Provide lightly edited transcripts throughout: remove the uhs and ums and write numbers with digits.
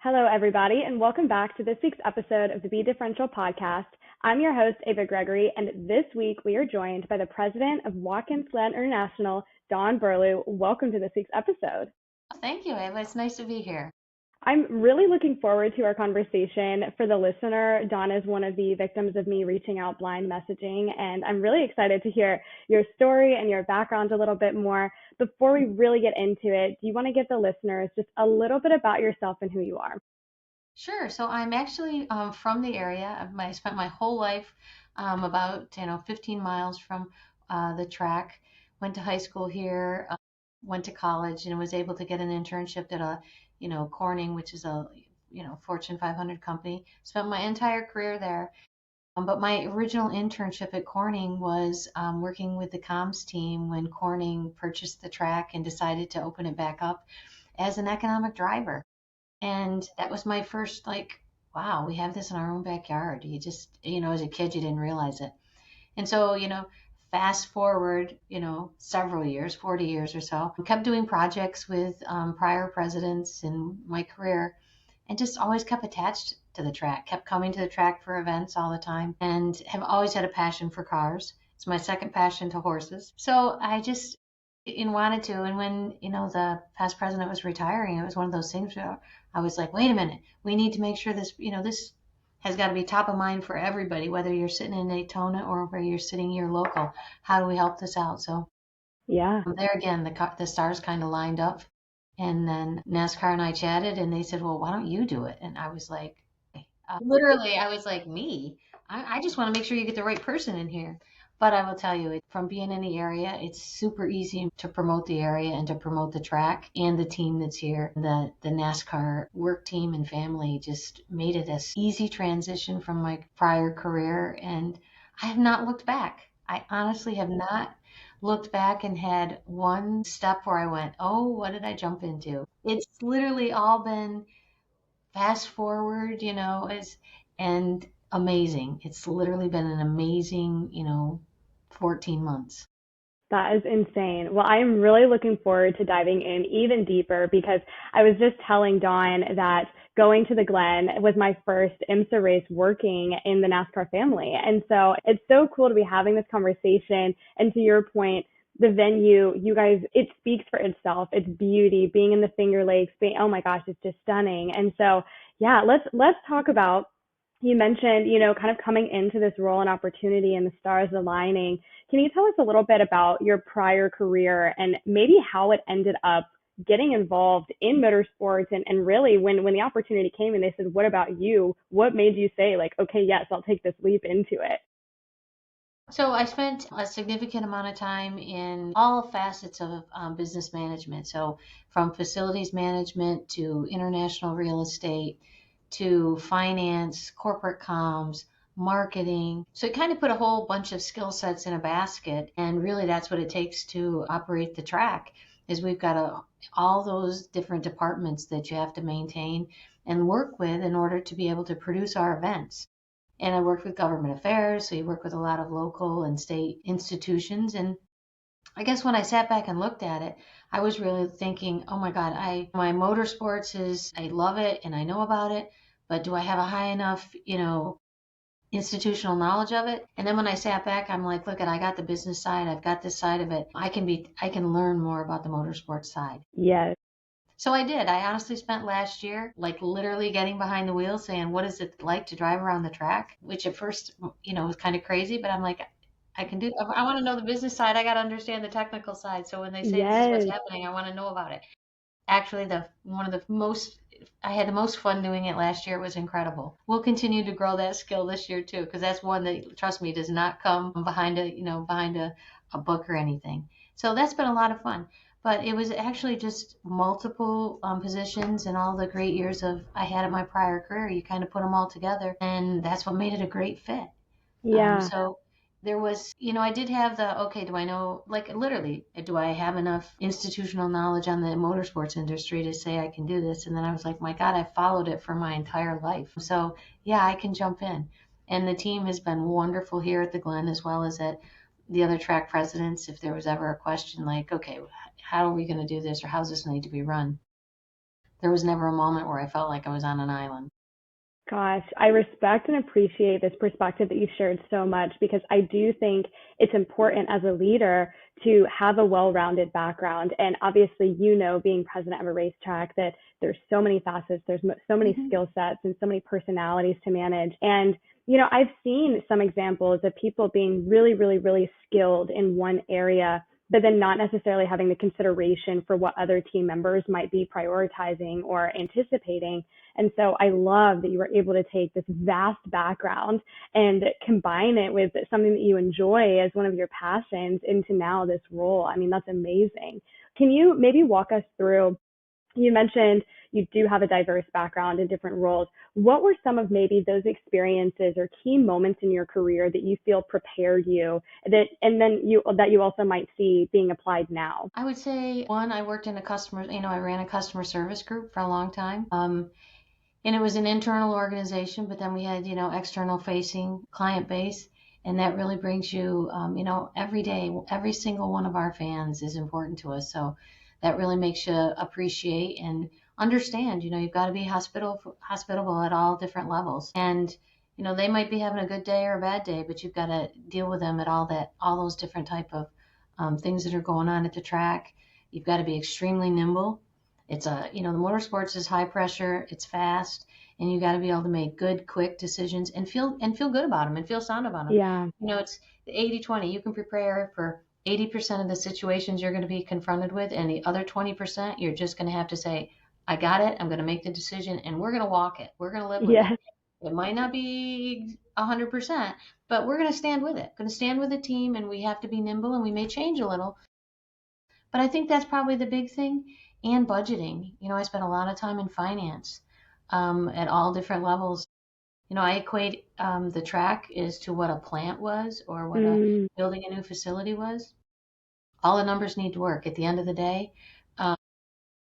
Hello, everybody, and welcome back to this week's episode of the BeDifferential Podcast. I'm your host, Ava Gregory, and this week we are joined by the president of Watkins Glen International, Dawn Burlew. Welcome to this week's episode. Thank you, Ava. It's nice to be here. I'm really looking forward to our conversation. For the listener, Dawn is one of the victims of me reaching out blind messaging, and I'm really excited to hear your story and your background a little bit more. Before we really get into it, do you want to give the listeners just a little bit about yourself and who you are? Sure. So I'm actually from the area. I spent my whole life about 15 miles from the track. Went to high school here, went to college, and was able to get an internship at Corning, which is a Fortune 500 company. Spent my entire career there. But my original internship at Corning was working with the comms team when Corning purchased the track and decided to open it back up as an economic driver. And that was my first, wow, we have this in our own backyard. You just, as a kid, you didn't realize it. And so, fast forward, several years, 40 years or so, I kept doing projects with prior presidents in my career and just always kept attached to the track, kept coming to the track for events all the time, and have always had a passion for cars. It's my second passion to horses. So I just wanted to. And when, the past president was retiring, it was one of those things where I was like, wait a minute, we need to make sure this, this has got to be top of mind for everybody, whether you're sitting in Daytona or where you're sitting here local. How do we help this out? So Yeah. there again, the stars kind of lined up. And then NASCAR and I chatted and they said, well, why don't you do it? And I was like, literally, I was like, me? I just want to make sure you get the right person in here. But I will tell you, from being in the area, it's super easy to promote the area and to promote the track and the team that's here. The NASCAR work team and family just made it an easy transition from my prior career. And I have not looked back. I honestly have not looked back and had one step where I went, oh, what did I jump into? It's literally all been fast forward, and amazing. It's literally been an amazing, 14 months. That is insane. Well, I am really looking forward to diving in even deeper because I was just telling Dawn that going to the Glen was my first IMSA race working in the NASCAR family. And so it's so cool to be having this conversation. And to your point, the venue, you guys, it speaks for itself. It's beauty, being in the Finger Lakes, oh my gosh, it's just stunning. And so, yeah, let's talk about, you mentioned, kind of coming into this role and opportunity and the stars aligning. Can you tell us a little bit about your prior career and maybe how it ended up getting involved in motorsports and really when the opportunity came and they said, what about you? What made you say like, okay, yes, I'll take this leap into it? So I spent a significant amount of time in all facets of business management. So from facilities management to international real estate to finance, corporate comms, marketing. So it kind of put a whole bunch of skill sets in a basket. And really that's what it takes to operate the track is we've got all those different departments that you have to maintain and work with in order to be able to produce our events. And I worked with government affairs, so you work with a lot of local and state institutions. And I guess when I sat back and looked at it, I was really thinking, oh my God, my motorsports I love it and I know about it, but do I have a high enough, institutional knowledge of it? And then when I sat back, I'm like, look, I got the business side, I've got this side of it. I can learn more about the motorsports side. Yes. So I did. I honestly spent last year like literally getting behind the wheel saying, what is it like to drive around the track? Which at first, was kind of crazy, but I'm like, I can do, I want to know the business side. I got to understand the technical side. So when they say this is what's Yes. happening, I want to know about it. Actually, I had the most fun doing it last year. It was incredible. We'll continue to grow that skill this year too, because that's one that, trust me, does not come behind a book or anything. So that's been a lot of fun. But it was actually just multiple positions and all the great years I had at my prior career. You kind of put them all together, and that's what made it a great fit. Yeah. So there was, I did have okay, do I know, like literally, do I have enough institutional knowledge on the motorsports industry to say I can do this? And then I was like, my God, I followed it for my entire life. So yeah, I can jump in. And the team has been wonderful here at the Glen as well as at the other track presidents. If there was ever a question like, okay, how are we going to do this or how's this need to be run? there was never a moment where I felt like I was on an island. Gosh, I respect and appreciate this perspective that you've shared so much because I do think it's important as a leader to have a well-rounded background. And obviously, being president of a racetrack, that there's so many facets, there's so many Hmm. skill sets and so many personalities to manage. And, I've seen some examples of people being really, really, really skilled in one area, but then not necessarily having the consideration for what other team members might be prioritizing or anticipating. And so I love that you were able to take this vast background and combine it with something that you enjoy as one of your passions into now this role. I mean, that's amazing. Can you maybe walk us through? You mentioned you do have a diverse background in different roles. What were some of maybe those experiences or key moments in your career that you feel prepared you that you also might see being applied now? I would say one, I worked in I ran a customer service group for a long time. And it was an internal organization, but then we had, external facing client base. And that really brings you, every day, every single one of our fans is important to us. So that really makes you appreciate and understand, you've got to be hospitable at all different levels. And, they might be having a good day or a bad day, but you've got to deal with them at all those different type of things that are going on at the track. You've got to be extremely nimble. The motorsports is high pressure, it's fast, and you got to be able to make good, quick decisions and feel good about them and feel sound about them. Yeah. It's the 80-20. You can prepare for 80% of the situations you're going to be confronted with, and the other 20%, you're just going to have to say, I got it, I'm going to make the decision, and we're going to walk it. We're going to live with it. Yes. It might not be 100%, but we're going to stand with it. Going to stand with the team, and we have to be nimble, and we may change a little, but I think that's probably the big thing. And budgeting. I spent a lot of time in finance at all different levels. I equate the track is to what a plant was or what a Mm, building a new facility was. All the numbers need to work. At the end of the day, um,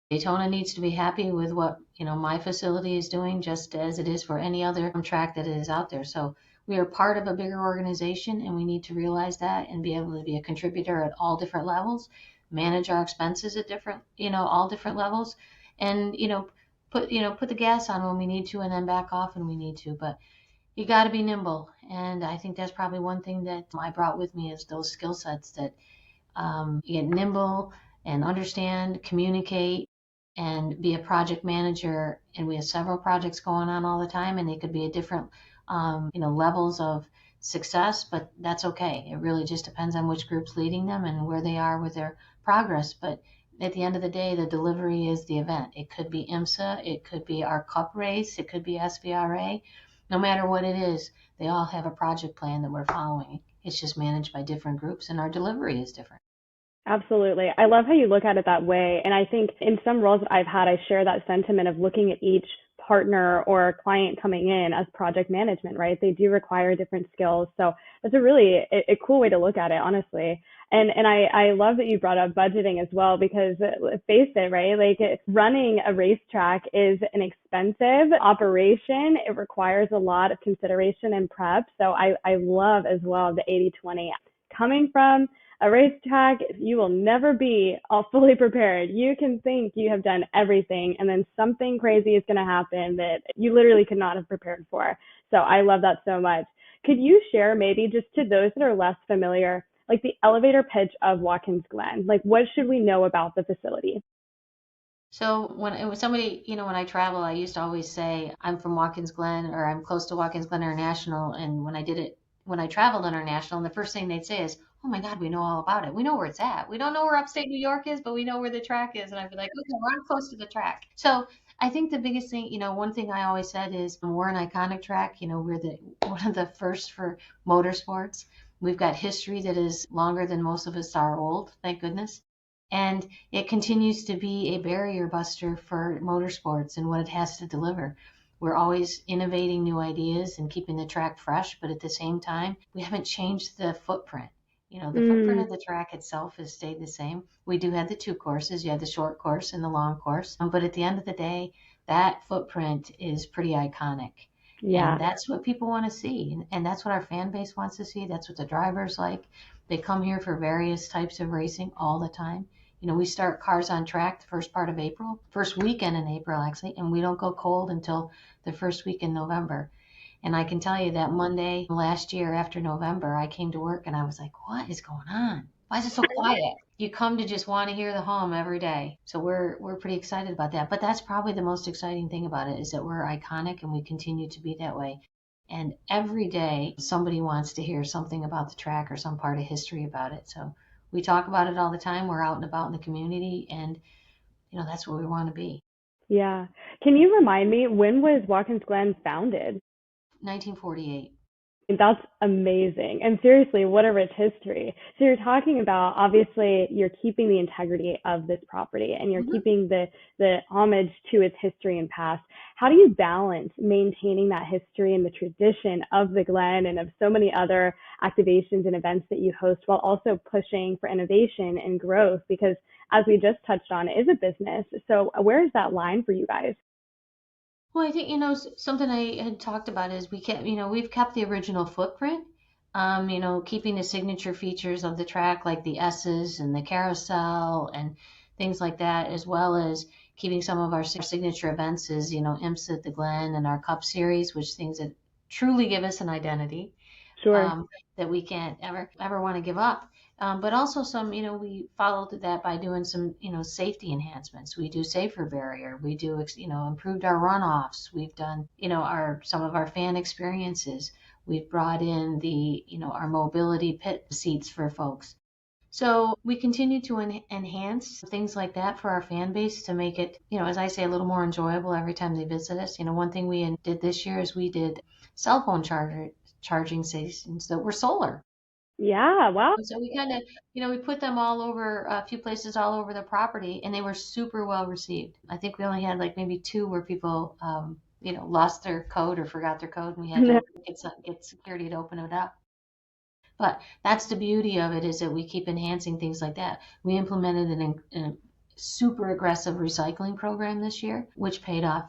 Daytona needs to be happy with what my facility is doing, just as it is for any other track that is out there. So we are part of a bigger organization, and we need to realize that and be able to be a contributor at all different levels, manage our expenses at all different levels, and put the gas on when we need to, and then back off when we need to. But you got to be nimble, and I think that's probably one thing that I brought with me is those skill sets that you get nimble and understand, communicate, and be a project manager. And we have several projects going on all the time, and they could be at different, levels of success, but that's okay. It really just depends on which group's leading them and where they are with their progress. But at the end of the day, the delivery is the event. It could be IMSA, it could be our cup race, it could be SVRA. No matter what it is, they all have a project plan that we're following. It's just managed by different groups, and our delivery is different. absolutely. I love how you look at it that way. And I think in some roles that I've had, I share that sentiment of looking at each partner or client coming in as project management, right? They do require different skills. So that's a really a cool way to look at it, honestly. And I love that you brought up budgeting as well, because face it, right? Like running a racetrack is an expensive operation. It requires a lot of consideration and prep. So I love as well the 80-20 coming from a racetrack. You will never be all fully prepared. You can think you have done everything, and then something crazy is going to happen that you literally could not have prepared for. So I love that so much. Could you share maybe just to those that are less familiar, like the elevator pitch of Watkins Glen? Like, what should we know about the facility? So when it was somebody, when I travel, I used to always say I'm from Watkins Glen or I'm close to Watkins Glen International. And when I traveled international, and the first thing they'd say is, "Oh my God, we know all about it. We know where it's at. We don't know where upstate New York is, but we know where the track is." And I'd be like, "Okay, we're close to the track." So I think the biggest thing, one thing I always said is we're an iconic track. We're the one of the first for motorsports. We've got history that is longer than most of us are old, thank goodness. And it continues to be a barrier buster for motorsports and what it has to deliver. We're always innovating new ideas and keeping the track fresh, but at the same time, we haven't changed the footprint. The footprint Mm, of the track itself has stayed the same. We do have the two courses. You have the short course and the long course. But at the end of the day, that footprint is pretty iconic. And yeah. that's what people want to see. And that's what our fan base wants to see. That's what the drivers like. They come here for various types of racing all the time. We start Cars on Track the first weekend in April actually, and we don't go cold until the first week in November. And I can tell you that Monday last year after November, I came to work and I was like, what is going on? Why is it so quiet? You come to just want to hear the hum every day. So we're pretty excited about that. But that's probably the most exciting thing about it, is that we're iconic and we continue to be that way. And every day somebody wants to hear something about the track or some part of history about it. So we talk about it all the time. We're out and about in the community, and that's where we want to be. Yeah. Can you remind me, when was Watkins Glen founded? 1948. That's amazing. And seriously, what a rich history. So you're talking about, obviously, you're keeping the integrity of this property and you're keeping the homage to its history and past. How do you balance maintaining that history and the tradition of the Glen and of so many other activations and events that you host, while also pushing for innovation and growth? Because as we just touched on, it is a business. So where is that line for you guys? Well, I think, something I had talked about is we've kept the original footprint, keeping the signature features of the track, like the S's and the carousel and things like that, as well as keeping some of our signature events as, IMSA at the Glen and our Cup Series, which things that truly give us an identity. Sure. That we can't ever want to give up. But also we followed that by doing some, safety enhancements. We do safer barrier. We do, improved our runoffs. We've done, some of our fan experiences. We've brought in our mobility pit seats for folks. So we continue to enhance things like that for our fan base to make it, as I say, a little more enjoyable every time they visit us. One thing we did this year is we did cell phone charging stations that were solar. Yeah. Wow. So we kind of, we put them all over a few places all over the property, and they were super well received. I think we only had like maybe 2 where people, lost their code or forgot their code, and we had to get security to open it up. But that's the beauty of it, is that we keep enhancing things like that. We implemented a super aggressive recycling program this year, which paid off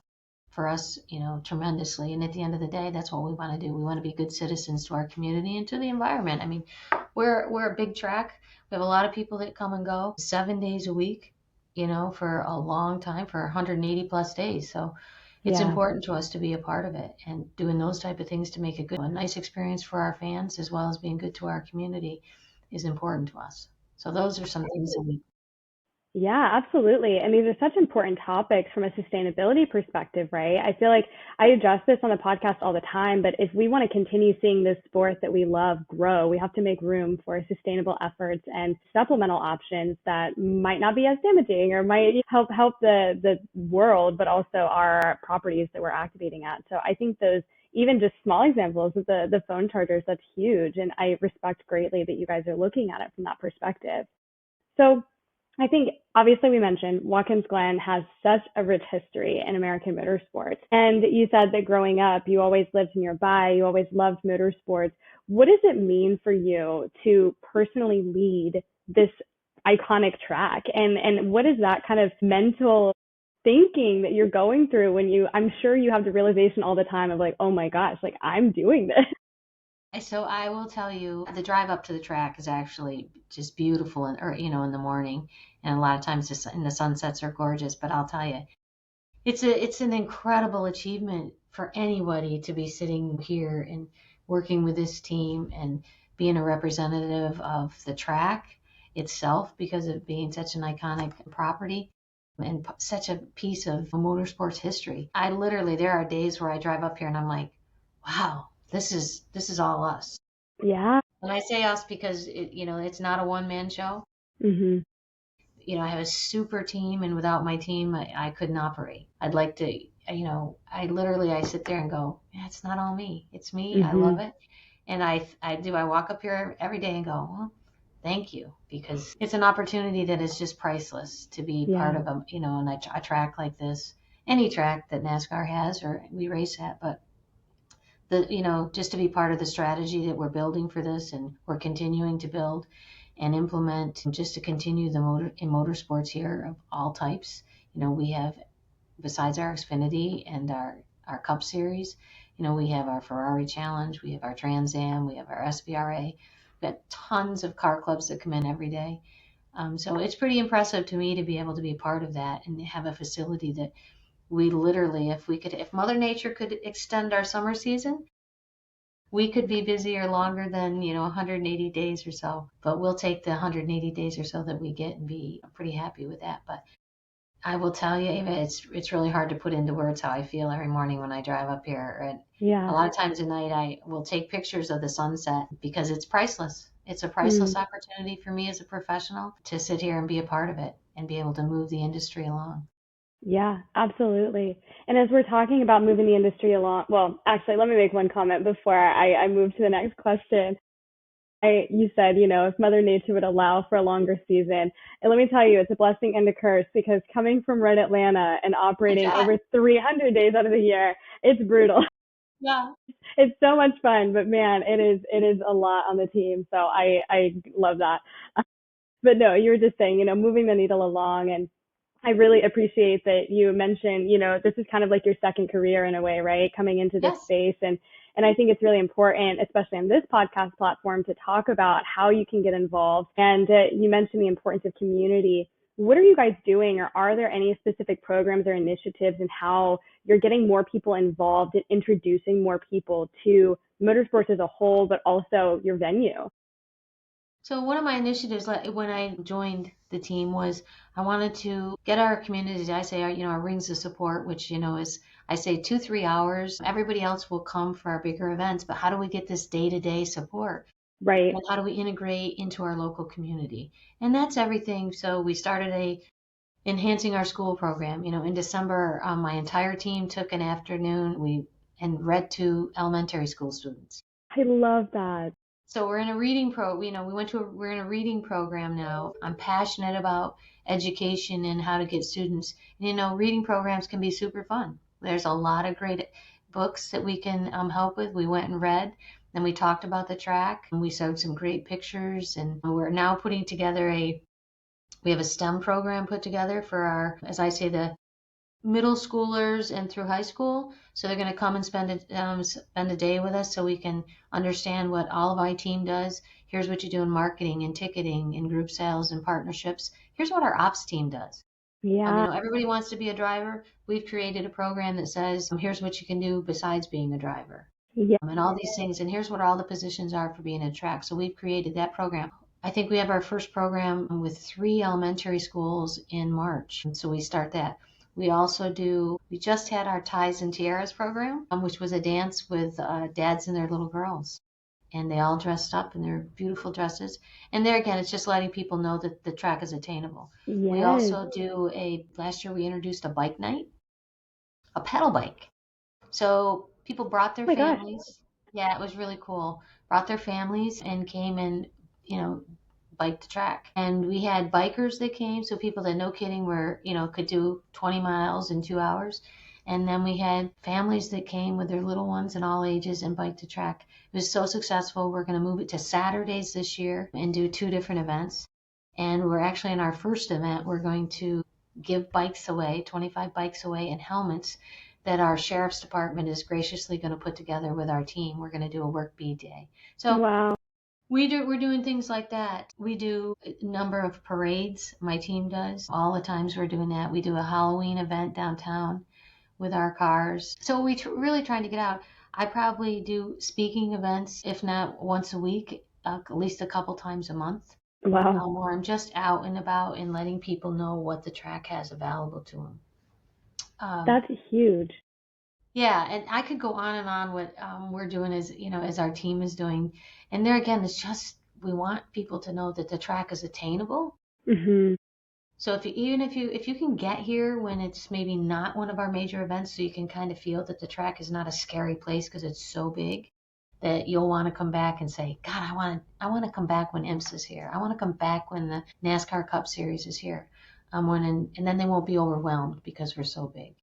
for us, tremendously. And at the end of the day, that's what we want to do. We want to be good citizens to our community and to the environment. I mean, we're a big track. We have a lot of people that come and go 7 days a week, for a long time, for 180 plus days. So it's important to us to be a part of it, and doing those type of things to make a nice experience for our fans, as well as being good to our community, is important to us. So those are some things that we. Yeah, absolutely. And these are such important topics from a sustainability perspective, right? I feel like I address this on the podcast all the time, but if we want to continue seeing this sport that we love grow, we have to make room for sustainable efforts and supplemental options that might not be as damaging or might help the world, but also our properties that we're activating at. So I think those, even just small examples of the phone chargers, that's huge. And I respect greatly that you guys are looking at it from that perspective. So I think obviously we mentioned Watkins Glen has such a rich history in American motorsports. And you said that growing up, you always lived nearby, you always loved motorsports. What does it mean for you to personally lead this iconic track? And what is that kind of mental thinking that you're going through when I'm sure you have the realization all the time of like, oh my gosh, like I'm doing this. So I will tell you, the drive up to the track is actually just beautiful, in the morning, and a lot of times the sunsets are gorgeous. But I'll tell you, it's an incredible achievement for anybody to be sitting here and working with this team and being a representative of the track itself, because of being such an iconic property and such a piece of motorsports history. There are days where I drive up here and I'm like, wow, this is all us. Yeah. And I say us because it's not a one-man show. Hmm. I have a super team, and without my team, I couldn't operate. I'd like to, I sit there and go, yeah, it's not all me. It's me. I love it. And I walk up here every day and go, well, thank you, because it's an opportunity that is just priceless to be part of a track like this, any track that NASCAR has or we race at, but just to be part of the strategy that we're building for this, and we're continuing to build and implement, just to continue in motorsports here of all types. We have, besides our Xfinity and our Cup Series, we have our Ferrari Challenge, we have our Trans Am, we have our SVRA. We've got tons of car clubs that come in every day. So it's pretty impressive to me to be able to be a part of that and have a facility that we literally, if Mother Nature could extend our summer season, we could be busier longer than, 180 days or so, but we'll take the 180 days or so that we get and be pretty happy with that. But I will tell you, Ava, it's really hard to put into words how I feel every morning when I drive up here. And a Yeah. lot of times at night, I will take pictures of the sunset because it's priceless. It's a Mm. priceless opportunity for me as a professional to sit here and be a part of it and be able to move the industry along. Yeah, absolutely. And as we're talking about moving the industry along, well, actually, let me make one comment before I move to the next question. You said, if Mother Nature would allow for a longer season. And let me tell you, it's a blessing and a curse because coming from Red Atlanta and operating Yeah, over 300 days out of the year, it's brutal. yeah. It's so much fun, but man, it is a lot on the team. So I love that. But no, you were just saying, moving the needle along, and I really appreciate that you mentioned, this is kind of like your second career in a way, right? Coming into this Yes. space. And I think it's really important, especially on this podcast platform, to talk about how you can get involved. And you mentioned the importance of community. What are you guys doing, or are there any specific programs or initiatives in how you're getting more people involved in introducing more people to motorsports as a whole, but also your venue? So one of my initiatives when I joined the team was I wanted to get our community, I say our rings of support, which, is I say 2-3 hours. Everybody else will come for our bigger events, but how do we get this day-to-day support? Right. And how do we integrate into our local community? And that's everything. So we started enhancing our school program. In December, my entire team took an afternoon and read to elementary school students. I love that. So we're in a we're in a reading program now. I'm passionate about education and how to get students. Reading programs can be super fun. There's a lot of great books that we can help with. We went and read, then we talked about the track, and we showed some great pictures. And we're now putting together we have a STEM program put together for as I say, the middle schoolers and through high school. So they're going to come and spend a day with us so we can understand what all of our team does. Here's what you do in marketing and ticketing and group sales and partnerships. Here's what our ops team does. Yeah. Everybody wants to be a driver. We've created a program that says, here's what you can do besides being a driver. Yeah. And all these things. And here's what all the positions are for being a track. So we've created that program. I think we have our first program with 3 elementary schools in March. And so we start that. We just had our Ties and Tiaras program, which was a dance with dads and their little girls. And they all dressed up in their beautiful dresses. And there again, it's just letting people know that the track is attainable. We Yes. also last year we introduced a bike night, a pedal bike. So people brought their Oh my gosh. families. Yeah, it was really cool. Brought their families and came and, you know, biked the track. And we had bikers that came, so people that, no kidding, could do 20 miles in 2 hours. And then we had families that came with their little ones in all ages and biked the track. It was so successful. We're going to move it to Saturdays this year and do 2 different events. And we're actually in our first event, we're going to give bikes away, 25 bikes away, and helmets that our sheriff's department is graciously going to put together with our team. We're going to do a work bee day. So Wow. we're doing things like that. We do a number of parades. My team does. All the times we're doing that. We do a Halloween event downtown with our cars. So really trying to get out. I probably do speaking events, if not once a week, at least a couple times a month. Wow. Or I'm just out and about and letting people know what the track has available to them. That's huge. Yeah, and I could go on and on what we're doing as our team is doing. And there again, it's just we want people to know that the track is attainable. Mhm. So if you can get here when it's maybe not one of our major events, so you can kind of feel that the track is not a scary place because it's so big that you'll want to come back and say, God, I want to come back when IMSA is here. I want to come back when the NASCAR Cup Series is here. And then they won't be overwhelmed because we're so big.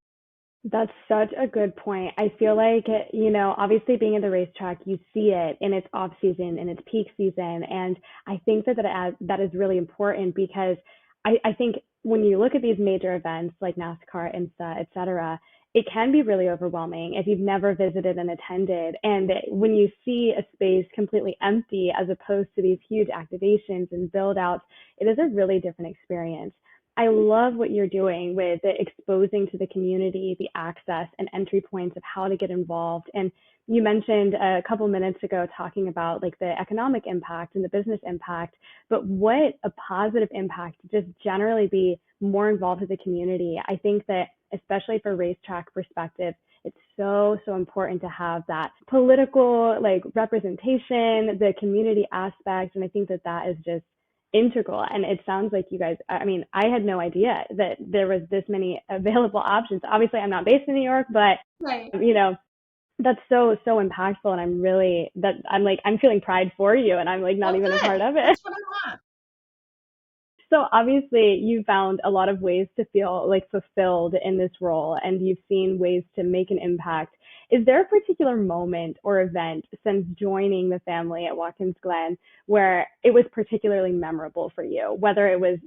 That's such a good point. I feel like, obviously being at the racetrack, you see it in its off season and its peak season. And I think that is really important because I think when you look at these major events like NASCAR, IMSA, et cetera, it can be really overwhelming if you've never visited and attended. And when you see a space completely empty as opposed to these huge activations and build outs, it is a really different experience. I love what you're doing with the exposing to the community, the access and entry points of how to get involved. And you mentioned a couple minutes ago talking about like the economic impact and the business impact, but what a positive impact to just generally be more involved with the community. I think that especially for racetrack perspective, it's so important to have that political like representation, the community aspect, and I think that that is just integral. And it sounds like you guys, I mean, I had no idea that there was this many available options. Obviously, I'm not based in New York, but Right. you know, that's so impactful, and I'm feeling pride for you, and I'm like not even a part of it. That's what I want. So obviously you found a lot of ways to feel like fulfilled in this role, and you've seen ways to make an impact. Is there a particular moment or event since joining the family at Watkins Glen where it was particularly memorable for you? Whether it was,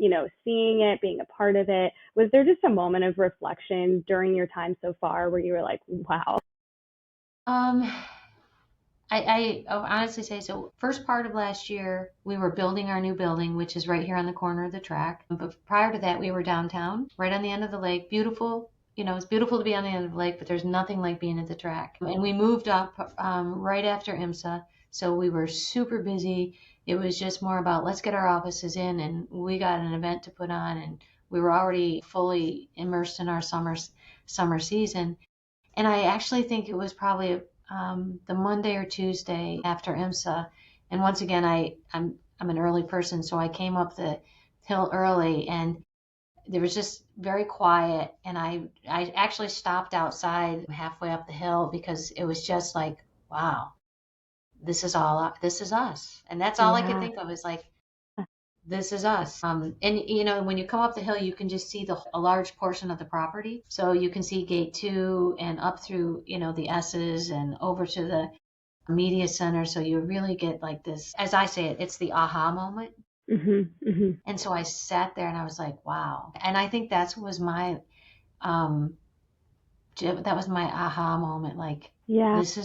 seeing it, being a part of it, was there just a moment of reflection during your time so far where you were like, wow? Um, I'll honestly say so. First part of last year, we were building our new building, which is right here on the corner of the track. But prior to that, we were downtown, right on the end of the lake. Beautiful. It's beautiful to be on the end of the lake, but there's nothing like being at the track. And we moved up right after IMSA, so we were super busy. It was just more about let's get our offices in, and we got an event to put on, and we were already fully immersed in our summer season. And I actually think it was probably the Monday or Tuesday after IMSA. And once again, I'm an early person, so I came up the hill early, and there was just very quiet. And I actually stopped outside halfway up the hill because it was just like, wow, this is us. And that's all I could Yeah. think of is like, this is us. And when you come up the hill, you can just see a large portion of the property. So you can see gate 2 and up through, the S's and over to the media center. So you really get like this, as I say it, it's the aha moment. And so I sat there and I was like, wow. And I think um, that was my aha moment. Like, Yeah. this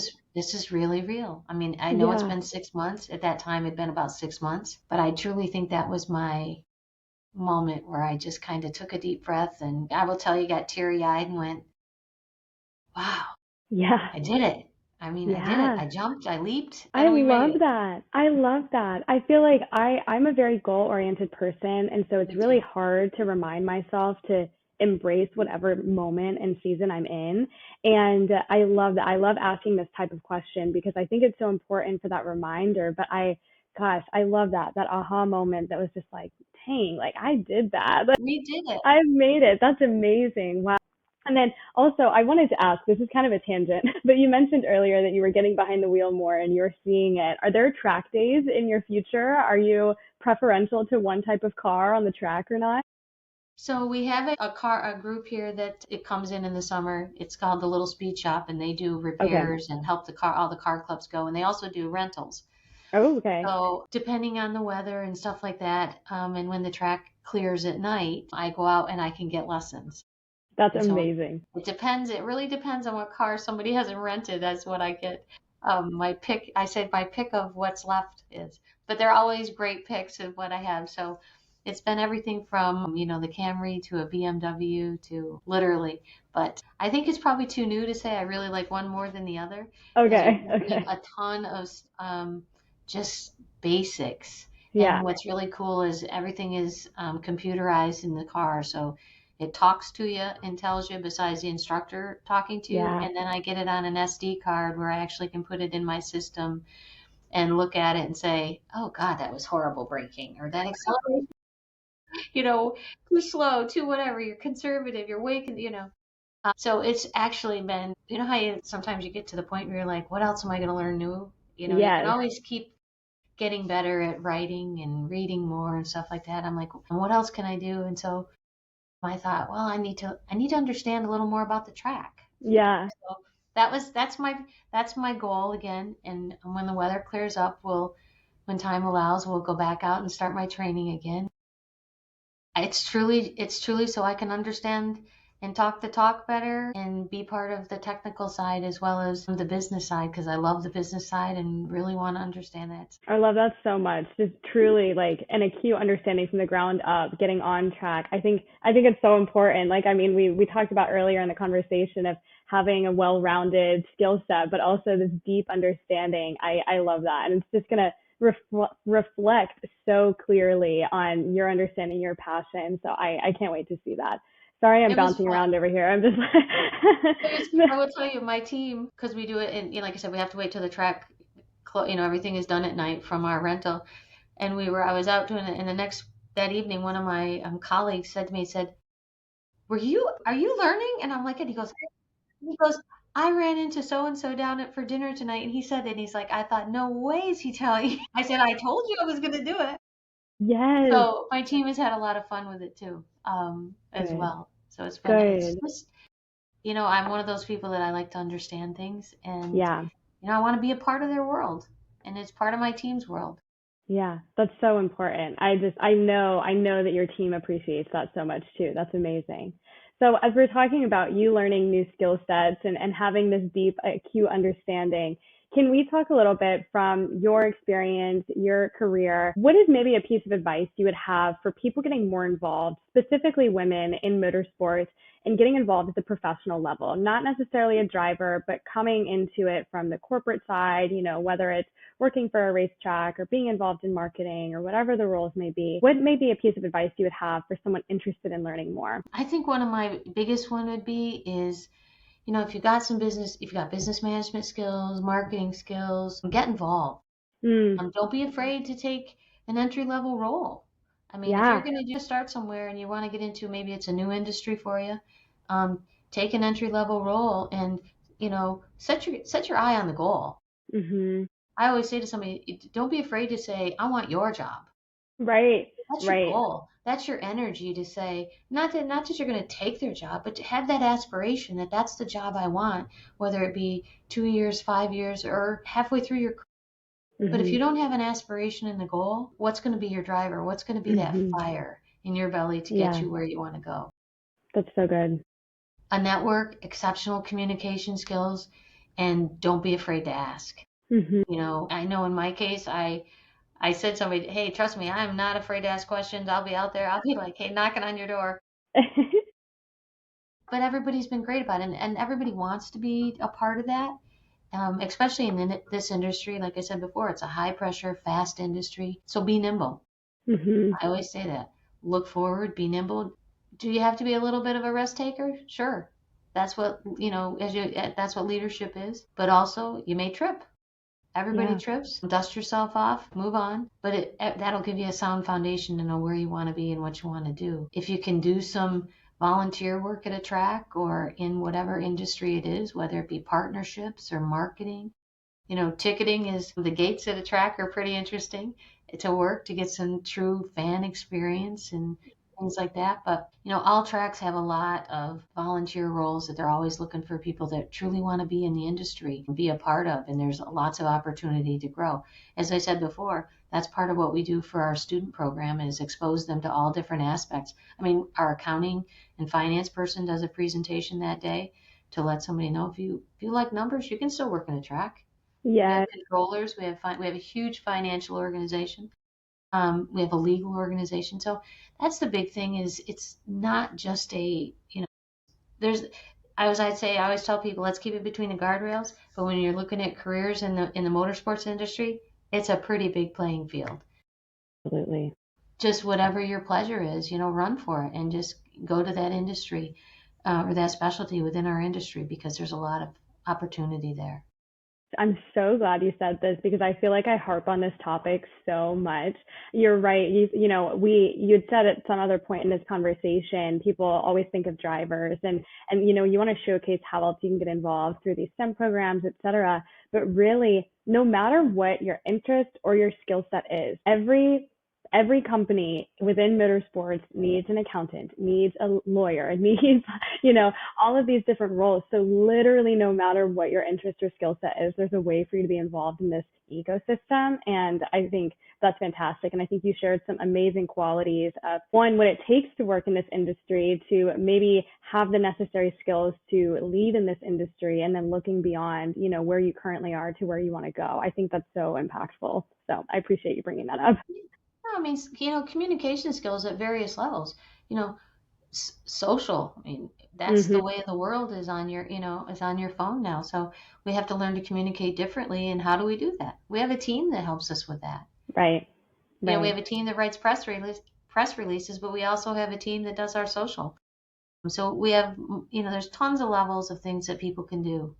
is really real. I mean, I know it's Yeah. been 6 months. At that time, it'd been about 6 months, but I truly think that was my moment where I just kind of took a deep breath, and I will tell you, got teary eyed and went, wow, Yeah. I did it. I mean, I did it. Yeah. I jumped, I leaped, I and we made love it. that. I love that. I feel like I'm a very goal-oriented person, and so it's Me really too. hard to remind myself to embrace whatever moment and season I'm in. And I love that. I love asking this type of question because I think it's so important for that reminder. But gosh, I love that aha moment that was just like, dang, like I did that. We did it. I've made it. That's amazing. Wow. And then also, I wanted to ask, this is kind of a tangent, but you mentioned earlier that you were getting behind the wheel more and you're seeing it. Are there track days in your future? Are you preferential to one type of car on the track or not? So we have a group here that it comes in the summer. It's called the Little Speed Shop, and they do Okay. repairs and help all the car clubs go, and they also do rentals. Oh, okay. So depending on the weather and stuff like that, and when the track clears at night, I go out and I can get lessons. That's And so amazing. it depends. It really depends on what car somebody hasn't rented. That's what I get. My pick, I said my pick of what's left is, but they're always great picks of what I have. So it's been everything from, the Camry to a BMW to literally, but I think it's probably too new to say I really like one more than the other because Okay. we have Okay. a ton of just basics. Yeah. And what's really cool is everything is computerized in the car. So it talks to you and tells you besides the instructor talking to you. Yeah. And then I get it on an SD card where I actually can put it in my system and look at it and say, oh God, that was horrible braking, or that acceleration, you know, too slow, too whatever. You're conservative, you're waking. So it's actually been, how sometimes you get to the point where you're like, what else am I going to learn new? You can Yes. always keep getting better at writing and reading more and stuff like that. I'm like, what else can I do? And so I thought, well, I need to understand a little more about the track. Yeah. So that's my goal again. And when the weather clears up, when time allows, we'll go back out and start my training again. It's truly so I can understand and talk the talk better and be part of the technical side as well as the business side, because I love the business side and really want to understand that. I love that so much. Just truly like an acute understanding from the ground up, getting on track. I think it's so important. Like, I mean, we talked about earlier in the conversation of having a well-rounded skill set, but also this deep understanding. I love that. And it's just going to reflect so clearly on your understanding, your passion. So I can't wait to see that. Sorry, I'm It was bouncing fun. around over here. I'm just I will tell you, my team, because we do it, and like I said, we have to wait till the track, everything is done at night from our rental. And I was out doing it, and that evening, one of my colleagues said to me, said, are you learning? And I'm like, and he goes, I ran into so and so down at for dinner tonight, and he said that, and he's like, I thought, no way is he telling you. I said, I told you I was going to do it. yes, So my team has had a lot of fun with it too, as good, well. So it's been, it's good. just, I'm one of those people that I like to understand things, and, Yeah. I want to be a part of their world, and it's part of my team's world. Yeah, that's so important. I know that your team appreciates that so much too. That's amazing. So as we're talking about you learning new skill sets and having this deep, acute understanding, can we talk a little bit from your experience, your career? What is maybe a piece of advice you would have for people getting more involved, specifically women in motorsports and getting involved at the professional level, not necessarily a driver, but coming into it from the corporate side, whether it's working for a racetrack or being involved in marketing or whatever the roles may be, what may be a piece of advice you would have for someone interested in learning more? I think one of my biggest one would be is, if you got business management skills, marketing skills, get involved. Mm, Don't be afraid to take an entry level role. I mean, if you're yeah. going to just start somewhere and you want to get into, maybe it's a new industry for you, take an entry level role and, set your eye on the goal. Mhm. I always say to somebody, don't be afraid to say, I want your job. Right. That's your Right. goal. That's your energy to say, not that you're going to take their job, but to have that aspiration that that's the job I want, whether it be 2 years, 5 years, or halfway through your career. But if you Mhm. don't have an aspiration and a goal, what's going to be your driver? What's going to be that Mhm. fire in your belly to get Yeah, you where you want to go? that's so good. A network, exceptional communication skills, and don't be afraid to ask. Mhm. I know in my case, I said to somebody, hey, trust me, I'm not afraid to ask questions. I'll be out there. I'll be like, hey, knocking on your door. But everybody's been great about it, and everybody wants to be a part of that, especially in this industry. Like I said before, it's a high pressure, fast industry. So be nimble. Mhm. I always say that. Look forward, be nimble. Do you have to be a little bit of a risk taker? Sure. That's what, that's what leadership is. But also, you may trip. Everybody Yeah. trips. Dust yourself off, move on. But that'll give you a sound foundation to know where you want to be and what you want to do. If you can do some volunteer work at a track or in whatever industry it is, whether it be partnerships or marketing, ticketing is the gates at a track are pretty interesting to work to get some true fan experience and things like that. But, all tracks have a lot of volunteer roles that they're always looking for people that truly want to be in the industry and be a part of. And there's lots of opportunity to grow. As I said before, that's part of what we do for our student program is expose them to all different aspects. I mean, our accounting and finance person does a presentation that day to let somebody know if you like numbers, you can still work in a track. We have Yeah. controllers. We have a huge financial organization. We have a legal organization. So that's the big thing is it's not just there's, I always tell people, let's keep it between the guardrails. But when you're looking at careers in the motorsports industry, it's a pretty big playing field. Absolutely. Just whatever your pleasure is, run for it and just go to that industry or that specialty within our industry because there's a lot of opportunity there. I'm so glad you said this because I feel like I harp on this topic so much. You're right. You'd said at some other point in this conversation, people always think of drivers and you want to showcase how else you can get involved through these STEM programs, et cetera. But really, no matter what your interest or your skill set is, every company within motorsports needs an accountant, needs a lawyer, needs, all of these different roles. So literally no matter what your interest or skill set is, there's a way for you to be involved in this ecosystem. And I think that's fantastic. And I think you shared some amazing qualities of, one, what it takes to work in this industry, to maybe have the necessary skills to lead in this industry, and then looking beyond, where you currently are to where you want to go. I think that's so impactful. So I appreciate you bringing that up. No, I mean, communication skills at various levels, you know, social. I mean, that's the way of the world is on your phone now. So we have to learn to communicate differently. And how do we do that? We have a team that helps us with that. Right. We have a team that writes press releases, but we also have a team that does our social. So we have, there's tons of levels of things that people can do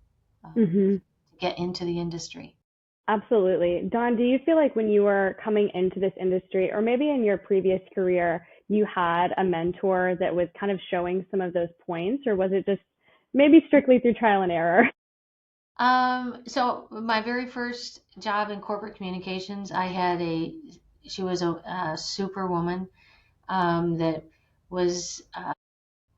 to get into the industry. Absolutely. Dawn, do you feel like when you were coming into this industry, or maybe in your previous career, you had a mentor that was kind of showing some of those points, or was it just maybe strictly through trial and error? So my very first job in corporate communications, she was a super woman that was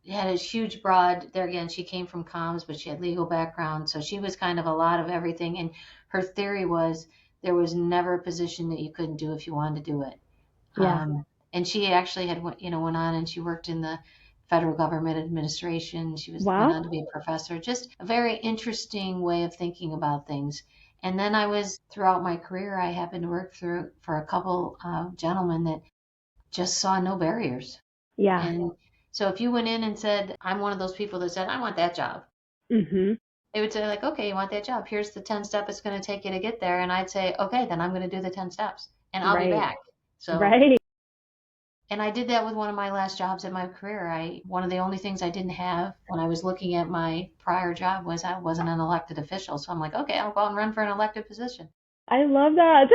had a huge broad, there again, she came from comms, but she had legal background. So she was kind of a lot of everything. And her theory was there was never a position that you couldn't do if you wanted to do it. Yeah. And she actually went on and she worked in the federal government administration. She went Wow. on to be a professor. Just a very interesting way of thinking about things. And then throughout my career, I happened to work for a couple of gentlemen that just saw no barriers. Yeah. And so if you went in and said, I'm one of those people that said, I want that job. They would say like, okay, you want that job. Here's the 10 steps it's going to take you to get there. And I'd say, okay, then I'm going to do the 10 steps and I'll be back. So, right. And I did that with one of my last jobs in my career. One of the only things I didn't have when I was looking at my prior job was I wasn't an elected official. So I'm like, okay, I'll go out and run for an elected position. I love that.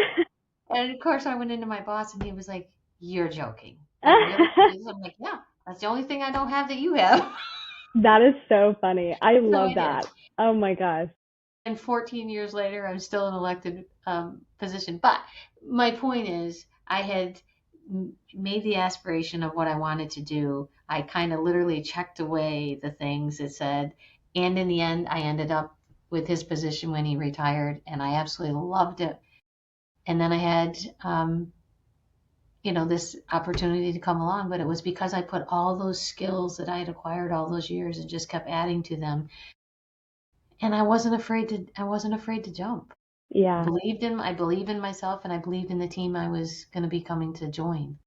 And of course I went into my boss and he was like, you're joking. Really? I'm like, yeah, that's the only thing I don't have that you have. That is so funny. I love that. Oh my gosh. And 14 years later, I'm still in an elected position. But my point is, I had made the aspiration of what I wanted to do. I kind of literally checked away the things that said, and in the end, I ended up with his position when he retired, and I absolutely loved it. And then I had, this opportunity to come along, but it was because I put all those skills that I had acquired all those years and just kept adding to them. And I wasn't afraid to jump. Yeah. I believed in myself, and I believed in the team I was going to be coming to join.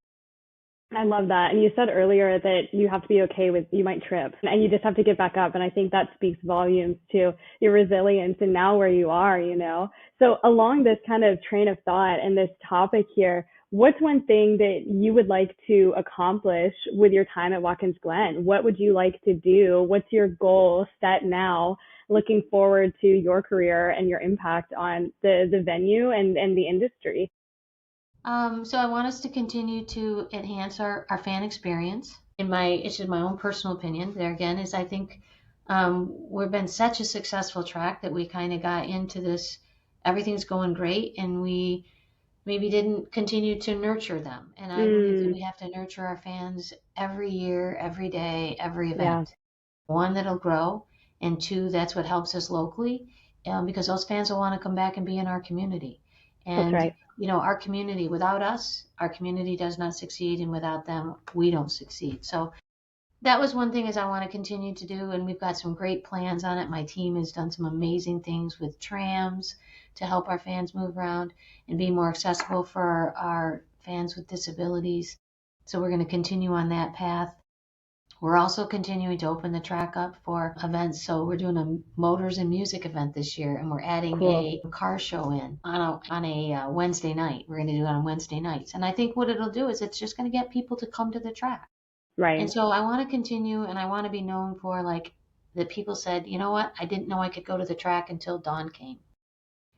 I love that. And you said earlier that you have to be okay with, you might trip and you just have to get back up. And I think that speaks volumes to your resilience and now where you are, So along this kind of train of thought and this topic here, what's one thing that you would like to accomplish with your time at Watkins Glen? What would you like to do? What's your goal set now, looking forward to your career and your impact on the venue and the industry? So I want us to continue to enhance our fan experience. It's just my own personal opinion. There again is I think we've been such a successful track that we kind of got into this, everything's going great, and we maybe didn't continue to nurture them. And I believe that we have to nurture our fans every year, every day, every event. Yeah. One, that'll grow, and two, that's what helps us locally, because those fans will want to come back and be in our community. And that's right. Our community, without us, our community does not succeed, and without them, we don't succeed. So that was one thing is I want to continue to do, and we've got some great plans on it. My team has done some amazing things with trams to help our fans move around and be more accessible for our fans with disabilities. So we're going to continue on that path. We're also continuing to open the track up for events. So we're doing a motors and music event this year, and we're adding a car show in on a Wednesday night. We're going to do it on Wednesday nights. And I think what it'll do is it's just going to get people to come to the track. Right. And so I want to continue, and I want to be known for like that people said, you know what, I didn't know I could go to the track until Dawn came.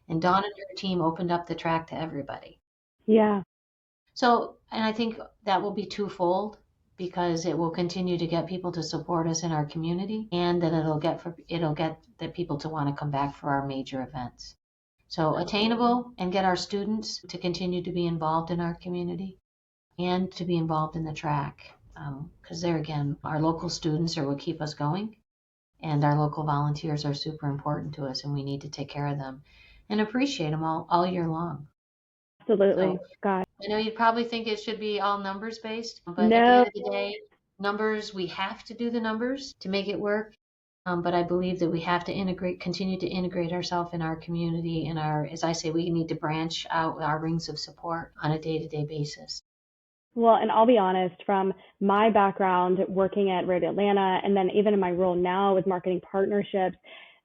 And Dawn and her team opened up the track to everybody. Yeah. So, and I think that will be twofold, because it will continue to get people to support us in our community, and then it'll get the people to want to come back for our major events. So attainable, and get our students to continue to be involved in our community. and to be involved in the track. Because there again, our local students are what keep us going, and our local volunteers are super important to us, and we need to take care of them and appreciate them all year long. So Absolutely. God. I know you'd probably think it should be all numbers based, but at the No. end of the day, numbers, we have to do the numbers to make it work. But I believe that we have to continue to integrate ourselves in our community, and as I say, we need to branch out our rings of support on a day-to-day basis. Well, and I'll be honest, from my background working at Radio Atlanta and then even in my role now with marketing partnerships,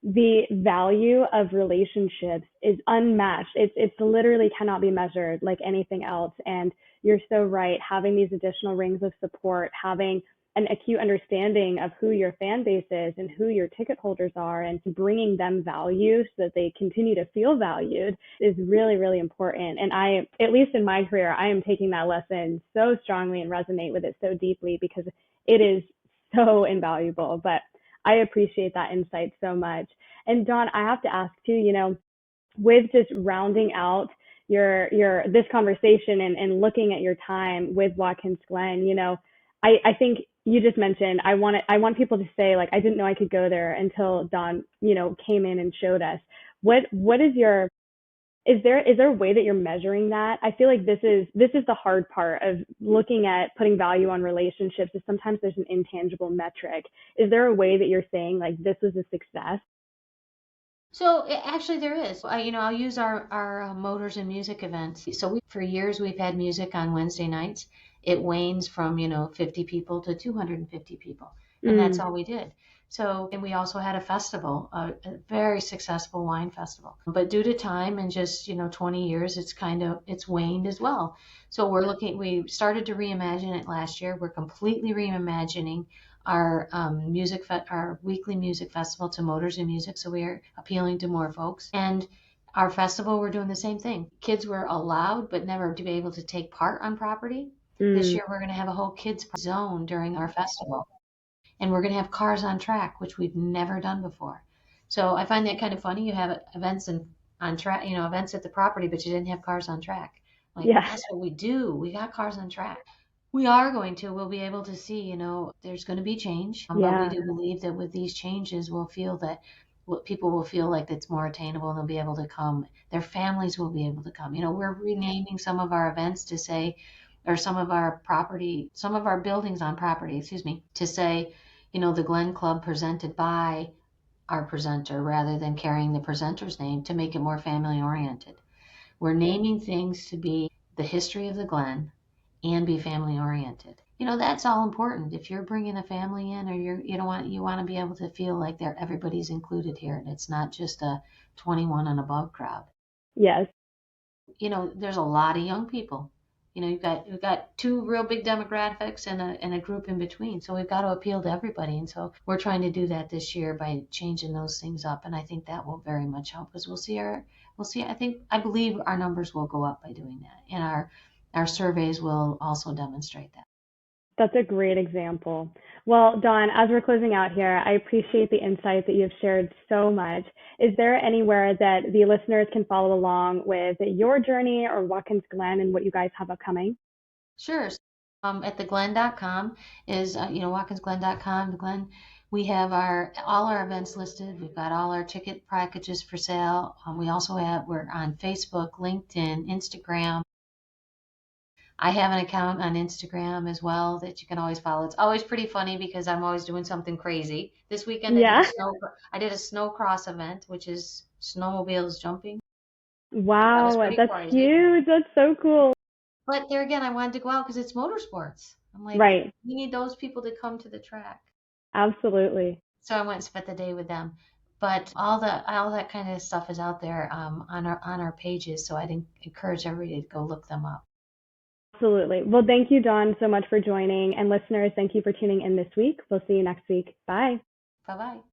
the value of relationships is unmatched. It's literally cannot be measured like anything else. And you're so right. Having these additional rings of support, having an acute understanding of who your fan base is and who your ticket holders are, and bringing them value so that they continue to feel valued is really, really important. And I, at least in my career, I am taking that lesson so strongly and resonate with it so deeply because it is so invaluable. But I appreciate that insight so much. And Dawn, I have to ask too, with just rounding out your this conversation and looking at your time with Watkins Glen, I think you just mentioned I want people to say like I didn't know I could go there until Dawn, came in and showed us. What is your is there a way that you're measuring that? I feel like this is the hard part of looking at putting value on relationships is sometimes there's an intangible metric. Is there a way that you're saying like this was a success? So actually, there is. I'll use our motors and music events. So for years we've had music on Wednesday nights. It wanes from 50 people to 250 people, and that's Mm, all we did. So and we also had a festival, a very successful wine festival. But due to time and just 20 years, it's waned as well. So we started to reimagine it last year. We're completely reimagining our our weekly music festival to motors and music, so we're appealing to more folks. And our festival, we're doing the same thing. Kids were allowed, but never to be able to take part on property. This mm, year, we're going to have a whole kids zone during our festival, and we're going to have cars on track, which we've never done before. So I find that kind of funny. You have events on track, events at the property, but you didn't have cars on track. Like yeah, that's what we do. We got cars on track. We'll be able to see, there's going to be change, but we yeah, do believe that with these changes, we'll feel that what people will feel like it's more attainable and they'll be able to come. Their families will be able to come. We're renaming some of our events to say, or some of our buildings on property, excuse me, to say, the Glen Club presented by our presenter rather than carrying the presenter's name to make it more family oriented. We're naming things to be the history of the Glen and be family oriented. That's all important. If you're bringing a family in, or you want to be able to feel like everybody's included here, and it's not just a 21 and above crowd. yes. There's a lot of young people. You've got two real big demographics and a group in between. So we've got to appeal to everybody. And so we're trying to do that this year by changing those things up. And I think that will very much help us. I believe our numbers will go up by doing that. And our surveys will also demonstrate that. That's a great example. Well, Dawn, as we're closing out here, I appreciate the insight that you've shared so much. Is there anywhere that the listeners can follow along with your journey or Watkins Glen and what you guys have upcoming? Sure. At theglen.com is, watkinsglen.com, the Glen. We have all our events listed. We've got all our ticket packages for sale. We're on Facebook, LinkedIn, Instagram. I have an account on Instagram as well that you can always follow. It's always pretty funny because I'm always doing something crazy. This weekend Yeah. I did a snow cross event, which is snowmobiles jumping. That was Wow, pretty that's crazy. huge. That's so cool. But there again, I wanted to go out because it's motorsports. I'm like, Right. we need those people to come to the track. Absolutely. So I went and spent the day with them. But all that kind of stuff is out there on our pages. So I'd encourage everybody to go look them up. Absolutely. Well, thank you, Dawn, so much for joining. And listeners, thank you for tuning in this week. We'll see you next week. Bye. Bye bye.